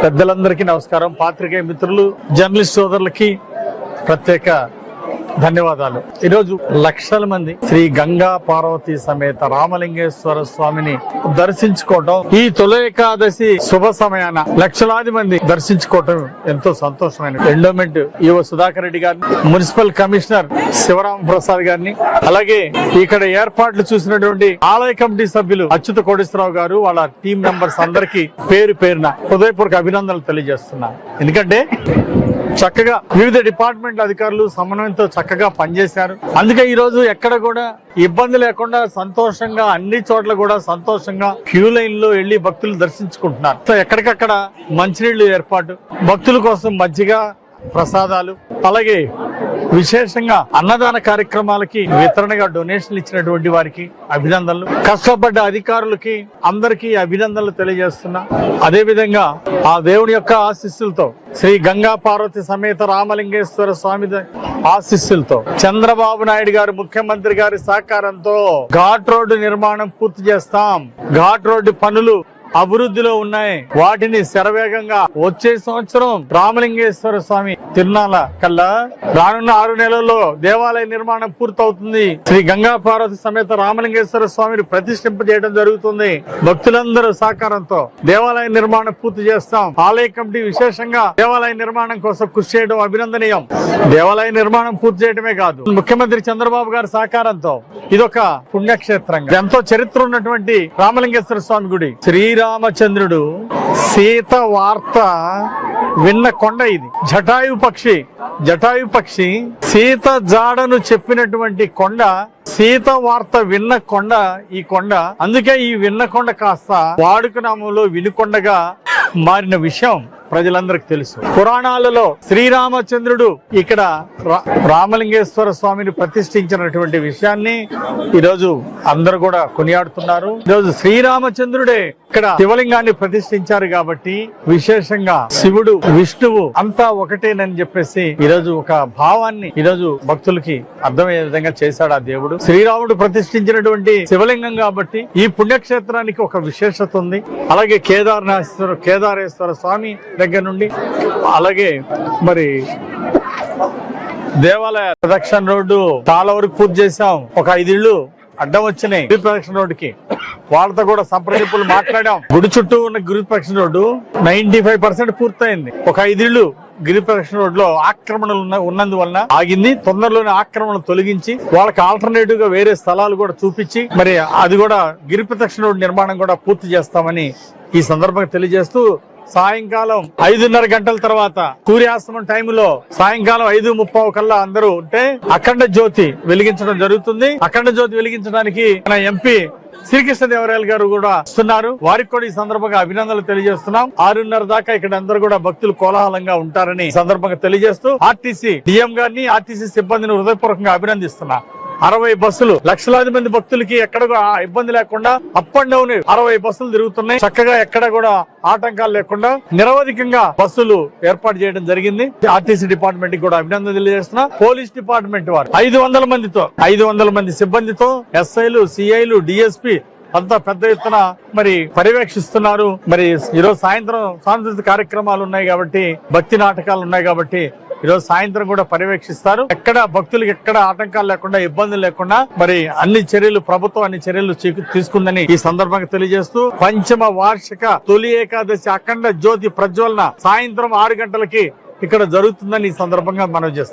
పెద్దలందరికీ నమస్కారం. పాత్రికేయ మిత్రులు, జర్నలిస్ట్ సోదరులకి ప్రత్యేక ధన్యవాదాలు. ఈరోజు లక్షల మంది శ్రీ గంగా పార్వతి సమేత రామలింగేశ్వర స్వామిని దర్శించుకోవటం, ఈ తొలి ఏకాదశి శుభ సమయాన లక్షలాది మంది దర్శించుకోవటం ఎంతో సంతోషమైన. ఎండోమెంట్ ఈవో సుధాకర్ రెడ్డి గారిని, మున్సిపల్ కమిషనర్ శివరామ ప్రసాద్ గారిని, అలాగే ఇక్కడ ఏర్పాట్లు చూసినటువంటి ఆలయ కమిటీ సభ్యులు అచ్యుత కోటేశ్వరరావు గారు, వాళ్ళ టీం మెంబర్స్ అందరికీ పేరు పేరున హృదయపూర్వక అభినందనలు తెలియజేస్తున్నాను. ఎందుకంటే చక్కగా వివిధ డిపార్ట్మెంట్ల అధికారులు సమన్వయంతో చక్కగా పనిచేశారు. అందుకే ఈ రోజు ఎక్కడ కూడా ఇబ్బంది లేకుండా సంతోషంగా అన్ని చోట్ల కూడా సంతోషంగా క్యూ లైన్ లో వెళ్లి భక్తులు దర్శించుకుంటున్నారు. సో ఎక్కడికక్కడ మంచినీళ్లు ఏర్పాటు, భక్తుల కోసం మజ్జిగ, ప్రసాదాలు, అలాగే విశేషంగా అన్నదాన కార్యక్రమాలకి వితరణగా డొనేషన్లు ఇచ్చినటువంటి వారికి అభినందనలు, కష్టపడ్డ అధికారులకి అందరికీ అభినందనలు తెలియజేస్తున్నా. అదే విధంగా ఆ దేవుని యొక్క ఆశీస్సులతో, శ్రీ గంగా పార్వతి సమేత రామలింగేశ్వర స్వామి ఆశీస్సులతో, చంద్రబాబు నాయుడు గారు ముఖ్యమంత్రి గారి సహకారంతో ఘాట్ రోడ్డు నిర్మాణం పూర్తి చేస్తాం. ఘాట్ రోడ్డు పనులు అభివృద్ధిలో ఉన్నాయి. వాటిని శరవేగంగా వచ్చే సంవత్సరం రామలింగేశ్వర స్వామి తిరునాళ్ళ కల్లా రానున్న 6 నెలల్లో దేవాలయ నిర్మాణం పూర్తవుతుంది. శ్రీ గంగా పార్వతి సమేత రామలింగేశ్వర స్వామిని ప్రతిష్ఠింపజేయడం జరుగుతుంది. భక్తులందరూ సహకారంతో దేవాలయ నిర్మాణం పూర్తి చేస్తాం. ఆలయ కమిటీ విశేషంగా దేవాలయ నిర్మాణం కోసం కృషి చేయడం అభినందనీయం. దేవాలయ నిర్మాణం పూర్తి చేయడమే కాదు, ముఖ్యమంత్రి చంద్రబాబు గారి సహకారంతో ఇదొక పుణ్యక్షేత్రంగా ఎంతో చరిత్ర ఉన్నటువంటి రామలింగేశ్వర స్వామి గుడి. శ్రీరామచంద్రుడు సీత వార్త విన్న కొండ ఇది. జటాయు పక్షి సీత జాడను చెప్పినటువంటి కొండ, సీత వార్త విన్న కొండ ఈ కొండ. అందుకే ఈ విన్న కొండ కాస్త వాడుక నామంలో వినుకొండగా మారిన విషయం ప్రజలందరికీ తెలుసు. పురాణాలలో శ్రీరామచంద్రుడు ఇక్కడ రామలింగేశ్వర స్వామిని ప్రతిష్ఠించినటువంటి విషయాన్ని ఈరోజు అందరూ కూడా కొనియాడుతున్నారు. ఈరోజు శ్రీరామచంద్రుడే ఇక్కడ శివలింగాన్ని ప్రతిష్ఠించారు కాబట్టి విశేషంగా శివుడు, విష్ణువు అంతా ఒకటేనని చెప్పేసి ఈరోజు ఒక భావాన్ని ఈరోజు భక్తులకి అర్థమయ్యే విధంగా చేశాడు ఆ దేవుడు. శ్రీరాముడు ప్రతిష్ఠించినటువంటి శివలింగం కాబట్టి ఈ పుణ్యక్షేత్రానికి ఒక విశేషత ఉంది. అలాగే కేదారేశ్వర స్వామి దగ్గర నుండి, అలాగే మరి దేవాలయ ప్రదక్షిణ రోడ్డు చాలా వరకు పూర్తి చేశాం. ఒక 5 ఇళ్లు అడ్డం వచ్చినాయి గిరి ప్రదక్షిణ రోడ్డుకి. వాళ్ళతో కూడా సంప్రదింపులు మాట్లాడాం. గుడి చుట్టూ ఉన్న గిరి ప్రదక్షిణ రోడ్డు 95% పూర్తయింది. ఒక 5 ఇళ్లు గిరి ప్రదక్షిణ రోడ్ లో ఆక్రమణలు ఉన్నందువలన ఆగింది. తొందరలోనే ఆక్రమణలు తొలగించి వాళ్ళకి ఆల్టర్నేటివ్ గా వేరే స్థలాలు కూడా చూపించి మరి అది కూడా గిరి ప్రదక్షిణ రోడ్ నిర్మాణం కూడా పూర్తి చేస్తామని ఈ సందర్భంగా తెలియజేస్తూ, సాయంకాలం 5:30 గంటల తర్వాత సూర్యాస్తమం టైంలో సాయంకాలం 5:30 కల్లా అందరూ ఉంటే అఖండ జ్యోతి వెలిగించడం జరుగుతుంది. అఖండ జ్యోతి వెలిగించడానికి మన ఎంపీ శ్రీకృష్ణదేవరాయలు గారు కూడా వస్తున్నారు. వారికి కూడా ఈ సందర్భంగా అభినందనలు తెలియజేస్తున్నాం. 6:30 దాకా ఇక్కడ అందరూ కూడా భక్తులు కోలాహలంగా ఉంటారని సందర్భంగా తెలియజేస్తూ ఆర్టీసీ డిఎం గారిని, ఆర్టీసీ సిబ్బందిని హృదయపూర్వకంగా అభినందిస్తున్నా. 60 బస్సులు, లక్షలాది మంది భక్తులకి ఎక్కడ ఇబ్బంది లేకుండా అప్ అండ్ డౌన్ 60 బస్సులు తిరుగుతున్నాయి. చక్కగా ఎక్కడ కూడా ఆటంకాలు లేకుండా నిరవధికంగా బస్సులు ఏర్పాటు చేయడం జరిగింది. ఆర్టీసీ డిపార్ట్మెంట్ కి కూడా అభినందనలు తెలియజేస్తున్నా. పోలీస్ డిపార్ట్మెంట్ వారు 500 మంది సిబ్బందితో ఎస్ఐలు, సిఐలు, డిఎస్పీ అంతా పెద్ద ఎత్తున మరి పర్యవేక్షిస్తున్నారు. మరి ఈరోజు సాయంత్రం సాంస్కృతిక కార్యక్రమాలు ఉన్నాయి కాబట్టి, భక్తి నాటకాలు ఉన్నాయి కాబట్టి ఈరోజు సాయంత్రం కూడా పర్యవేక్షిస్తారు. ఎక్కడ భక్తులకు ఎక్కడ ఆటంకాలు లేకుండా, ఇబ్బందులు లేకుండా మరి ప్రభుత్వం అన్ని చర్యలు తీసుకుందని ఈ సందర్భంగా తెలియజేస్తూ, పంచమ వార్షిక తొలి ఏకాదశి అఖండ జ్యోతి ప్రజ్వలన సాయంత్రం 6 గంటలకి ఇక్కడ జరుగుతుందని ఈ సందర్భంగా మనం చేస్తాం.